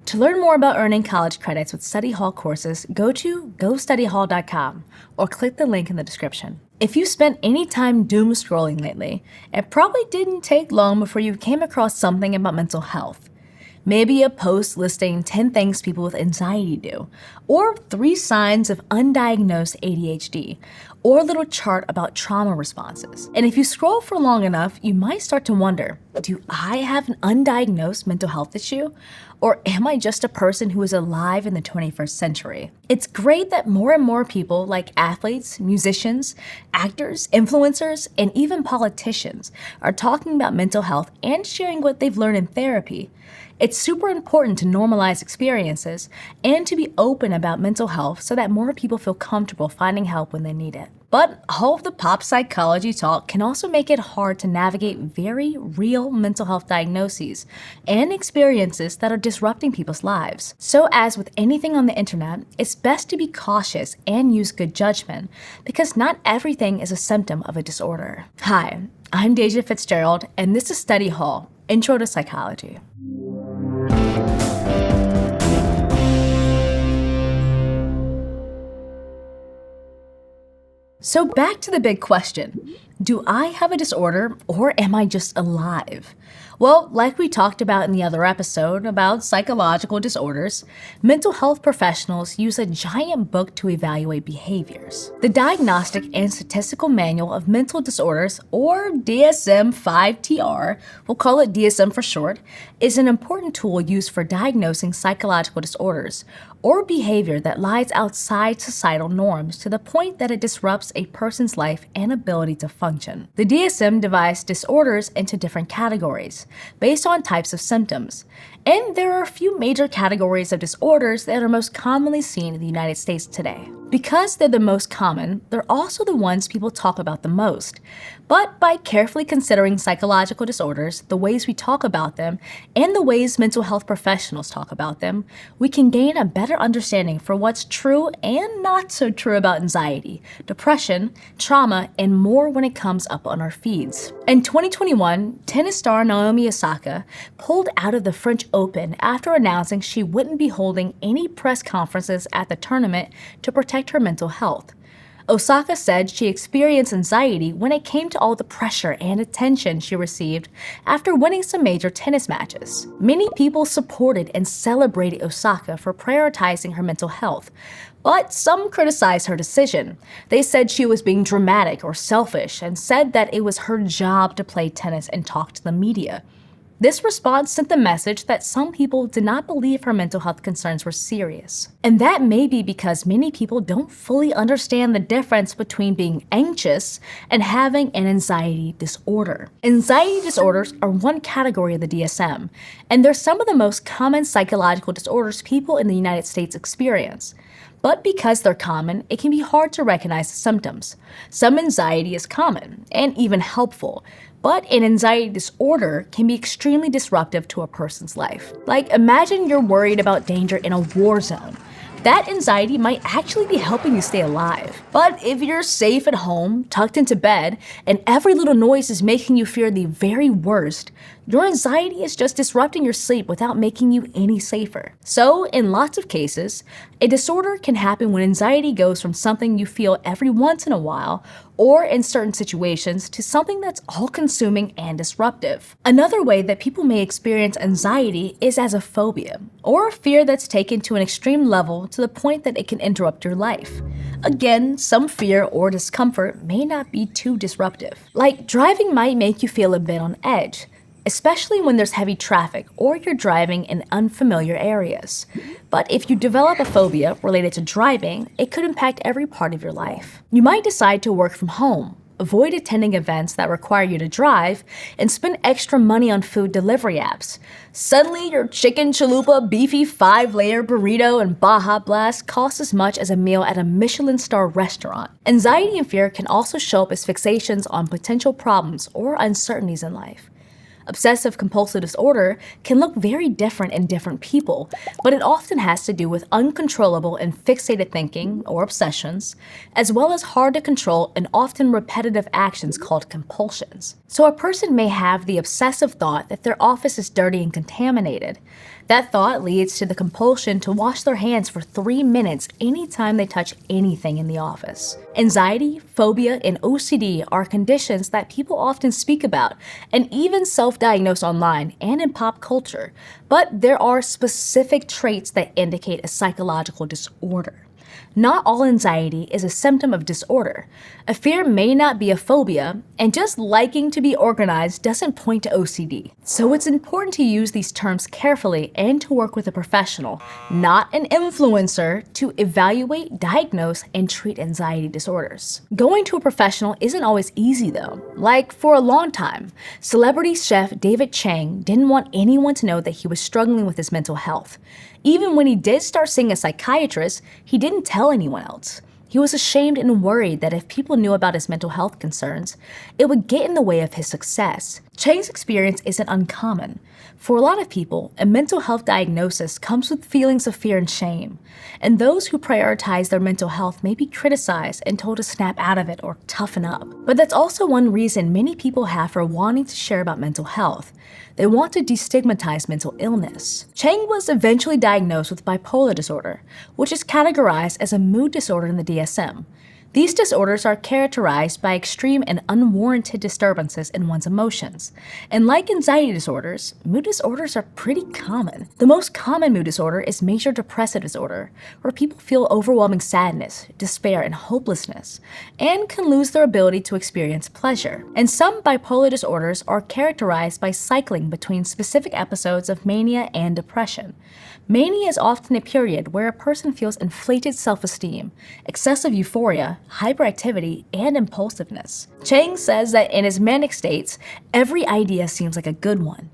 To learn more about earning college credits with study hall courses, go to gostudyhall.com or click the link in the description. If you spent any time doom scrolling lately, it probably didn't take long before you came across something about mental health. Maybe a post listing 10 things people with anxiety do, or 3 signs of undiagnosed ADHD, or a little chart about trauma responses. And if you scroll for long enough, you might start to wonder, do I have an undiagnosed mental health issue? Or am I just a person who is alive in the 21st century? It's great that more and more people like athletes, musicians, actors, influencers, and even politicians are talking about mental health and sharing what they've learned in therapy. It's super important to normalize experiences and to be open about mental health so that more people feel comfortable finding help when they need it. But all of the pop psychology talk can also make it hard to navigate very real mental health diagnoses and experiences that are disrupting people's lives. So as with anything on the internet, it's best to be cautious and use good judgment because not everything is a symptom of a disorder. Hi, I'm Deja Fitzgerald, and this is Study Hall, Intro to Psychology. So back to the big question, do I have a disorder or am I just alive? Well, like we talked about in the other episode about psychological disorders, mental health professionals use a giant book to evaluate behaviors. The Diagnostic and Statistical Manual of Mental Disorders, or DSM-5-TR, we'll call it DSM for short, is an important tool used for diagnosing psychological disorders or behavior that lies outside societal norms to the point that it disrupts a person's life and ability to function. The DSM divides disorders into different categories based on types of symptoms, and there are a few major categories of disorders that are most commonly seen in the United States today. Because they're the most common, they're also the ones people talk about the most. But by carefully considering psychological disorders, the ways we talk about them, and the ways mental health professionals talk about them, we can gain a better understanding for what's true and not so true about anxiety, depression, trauma, and more when it comes up on our feeds. In 2021, tennis star Naomi Osaka pulled out of the French Open after announcing she wouldn't be holding any press conferences at the tournament to protect her mental health. Osaka said she experienced anxiety when it came to all the pressure and attention she received after winning some major tennis matches. Many people supported and celebrated Osaka for prioritizing her mental health, but some criticized her decision. They said she was being dramatic or selfish and said that it was her job to play tennis and talk to the media. This response sent the message that some people did not believe her mental health concerns were serious. And that may be because many people don't fully understand the difference between being anxious and having an anxiety disorder. Anxiety disorders are one category of the DSM, and they're some of the most common psychological disorders people in the United States experience. But because they're common, it can be hard to recognize the symptoms. Some anxiety is common and even helpful, but an anxiety disorder can be extremely disruptive to a person's life. Like, imagine you're worried about danger in a war zone. That anxiety might actually be helping you stay alive. But if you're safe at home, tucked into bed, and every little noise is making you fear the very worst, your anxiety is just disrupting your sleep without making you any safer. So, in lots of cases, a disorder can happen when anxiety goes from something you feel every once in a while, or in certain situations, to something that's all-consuming and disruptive. Another way that people may experience anxiety is as a phobia, or a fear that's taken to an extreme level to the point that it can interrupt your life. Again, some fear or discomfort may not be too disruptive. Like, driving might make you feel a bit on edge, especially when there's heavy traffic or you're driving in unfamiliar areas. But if you develop a phobia related to driving, it could impact every part of your life. You might decide to work from home, avoid attending events that require you to drive, and spend extra money on food delivery apps. Suddenly, your chicken chalupa, beefy 5-layer burrito, and Baja Blast cost as much as a meal at a Michelin star restaurant. Anxiety and fear can also show up as fixations on potential problems or uncertainties in life. Obsessive-compulsive disorder can look very different in different people, but it often has to do with uncontrollable and fixated thinking, or obsessions, as well as hard-to-control and often repetitive actions called compulsions. So a person may have the obsessive thought that their office is dirty and contaminated. That thought leads to the compulsion to wash their hands for 3 minutes anytime they touch anything in the office. Anxiety, phobia, and OCD are conditions that people often speak about and even self-diagnose online and in pop culture, but there are specific traits that indicate a psychological disorder. Not all anxiety is a symptom of disorder. A fear may not be a phobia, and just liking to be organized doesn't point to OCD. So it's important to use these terms carefully and to work with a professional, not an influencer, to evaluate, diagnose, and treat anxiety disorders. Going to a professional isn't always easy though. Like for a long time, celebrity chef David Chang didn't want anyone to know that he was struggling with his mental health. Even when he did start seeing a psychiatrist, he didn't tell anyone else. He was ashamed and worried that if people knew about his mental health concerns, it would get in the way of his success. Chang's experience isn't uncommon. For a lot of people, a mental health diagnosis comes with feelings of fear and shame, and those who prioritize their mental health may be criticized and told to snap out of it or toughen up. But that's also one reason many people have for wanting to share about mental health. They want to destigmatize mental illness. Chang was eventually diagnosed with bipolar disorder, which is categorized as a mood disorder in the DSM. These disorders are characterized by extreme and unwarranted disturbances in one's emotions. And like anxiety disorders, mood disorders are pretty common. The most common mood disorder is major depressive disorder, where people feel overwhelming sadness, despair, and hopelessness, and can lose their ability to experience pleasure. And some bipolar disorders are characterized by cycling between specific episodes of mania and depression. Mania is often a period where a person feels inflated self-esteem, excessive euphoria, hyperactivity, and impulsiveness. Chang says that in his manic states, every idea seems like a good one.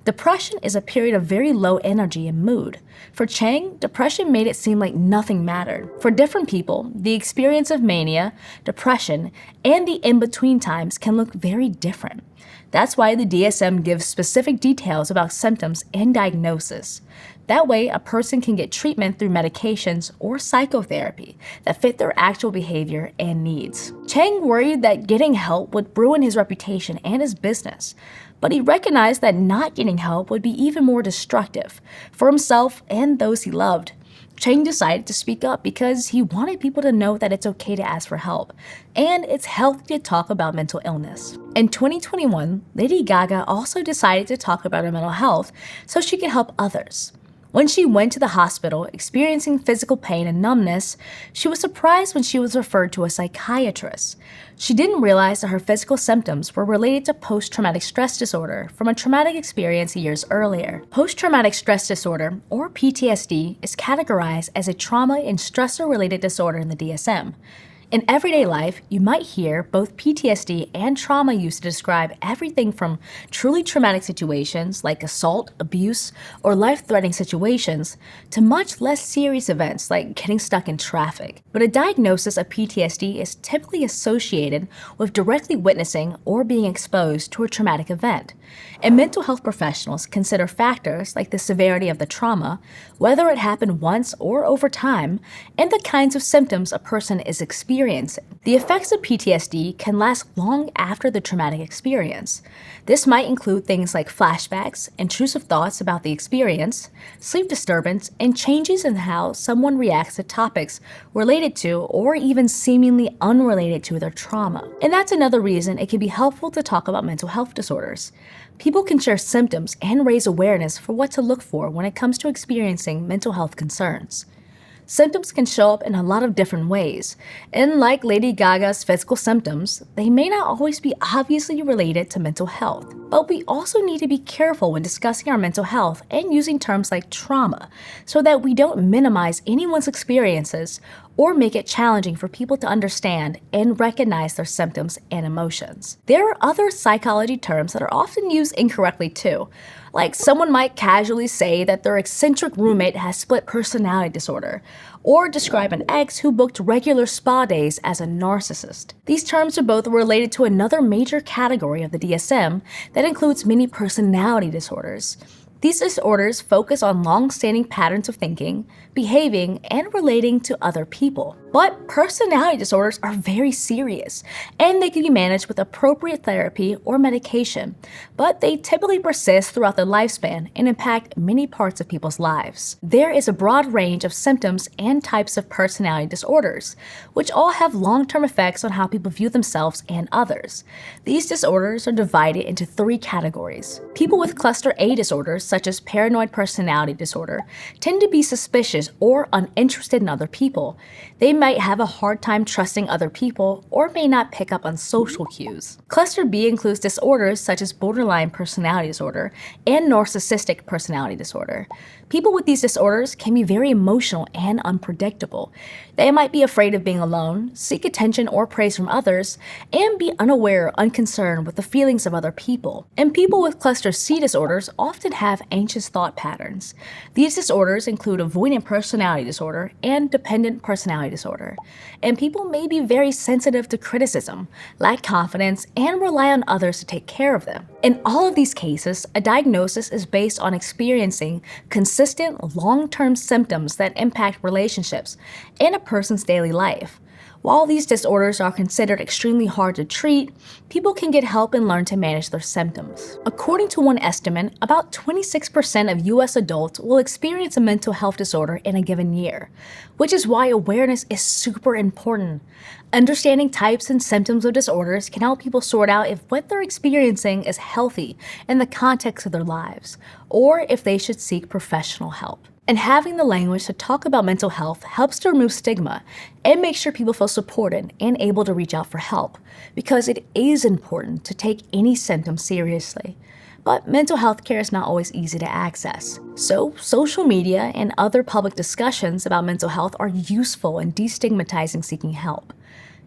Depression is a period of very low energy and mood. For Chang, depression made it seem like nothing mattered. For different people, the experience of mania, depression, and the in-between times can look very different. That's why the DSM gives specific details about symptoms and diagnosis. That way, a person can get treatment through medications or psychotherapy that fit their actual behavior and needs. Chang worried that getting help would ruin his reputation and his business, but he recognized that not getting help would be even more destructive for himself and those he loved. Chang decided to speak up because he wanted people to know that it's okay to ask for help, and it's healthy to talk about mental illness. In 2021, Lady Gaga also decided to talk about her mental health so she could help others. When she went to the hospital experiencing physical pain and numbness, she was surprised when she was referred to a psychiatrist. She didn't realize that her physical symptoms were related to post-traumatic stress disorder from a traumatic experience years earlier. Post-traumatic stress disorder, or PTSD, is categorized as a trauma and stressor-related disorder in the DSM. In everyday life, you might hear both PTSD and trauma used to describe everything from truly traumatic situations like assault, abuse, or life-threatening situations to much less serious events like getting stuck in traffic. But a diagnosis of PTSD is typically associated with directly witnessing or being exposed to a traumatic event. And mental health professionals consider factors like the severity of the trauma, whether it happened once or over time, and the kinds of symptoms a person is experiencing. The effects of PTSD can last long after the traumatic experience. This might include things like flashbacks, intrusive thoughts about the experience, sleep disturbance, and changes in how someone reacts to topics related to or even seemingly unrelated to their trauma. And that's another reason it can be helpful to talk about mental health disorders. People can share symptoms and raise awareness for what to look for when it comes to experiencing mental health concerns. Symptoms can show up in a lot of different ways, and like Lady Gaga's physical symptoms, they may not always be obviously related to mental health. But we also need to be careful when discussing our mental health and using terms like trauma so that we don't minimize anyone's experiences or make it challenging for people to understand and recognize their symptoms and emotions. There are other psychology terms that are often used incorrectly too. Like someone might casually say that their eccentric roommate has split personality disorder, or describe an ex who booked regular spa days as a narcissist. These terms are both related to another major category of the DSM that includes many personality disorders. These disorders focus on long-standing patterns of thinking, behaving, and relating to other people. But personality disorders are very serious, and they can be managed with appropriate therapy or medication, but they typically persist throughout their lifespan and impact many parts of people's lives. There is a broad range of symptoms and types of personality disorders, which all have long-term effects on how people view themselves and others. These disorders are divided into 3 categories. People with cluster A disorders, such as paranoid personality disorder, tend to be suspicious or uninterested in other people. They might have a hard time trusting other people or may not pick up on social cues. Cluster B includes disorders such as borderline personality disorder and narcissistic personality disorder. People with these disorders can be very emotional and unpredictable. They might be afraid of being alone, seek attention or praise from others, and be unaware or unconcerned with the feelings of other people. And people with cluster C disorders often have anxious thought patterns. These disorders include avoidant personality disorder and dependent personality disorder. And people may be very sensitive to criticism, lack confidence, and rely on others to take care of them. In all of these cases, a diagnosis is based on experiencing consistent, long-term symptoms that impact relationships and a person's daily life. While these disorders are considered extremely hard to treat, people can get help and learn to manage their symptoms. According to one estimate, about 26% of US adults will experience a mental health disorder in a given year, which is why awareness is super important. Understanding types and symptoms of disorders can help people sort out if what they're experiencing is healthy in the context of their lives, or if they should seek professional help. And having the language to talk about mental health helps to remove stigma and make sure people feel supported and able to reach out for help, because it is important to take any symptoms seriously. But mental health care is not always easy to access. So, social media and other public discussions about mental health are useful in destigmatizing seeking help.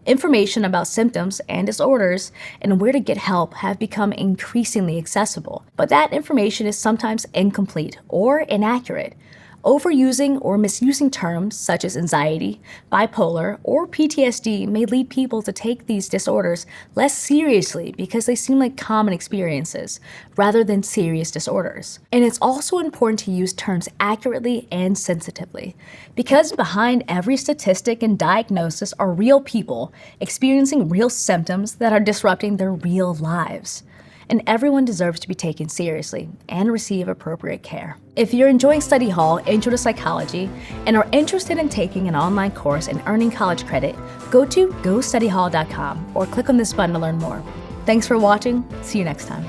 Information about symptoms and disorders and where to get help have become increasingly accessible, but that information is sometimes incomplete or inaccurate. Overusing or misusing terms such as anxiety, bipolar, or PTSD may lead people to take these disorders less seriously because they seem like common experiences rather than serious disorders. And it's also important to use terms accurately and sensitively, because behind every statistic and diagnosis are real people experiencing real symptoms that are disrupting their real lives. And everyone deserves to be taken seriously and receive appropriate care. If you're enjoying Study Hall Intro to Psychology and are interested in taking an online course and earning college credit, go to gostudyhall.com or click on this button to learn more. Thanks for watching. See you next time.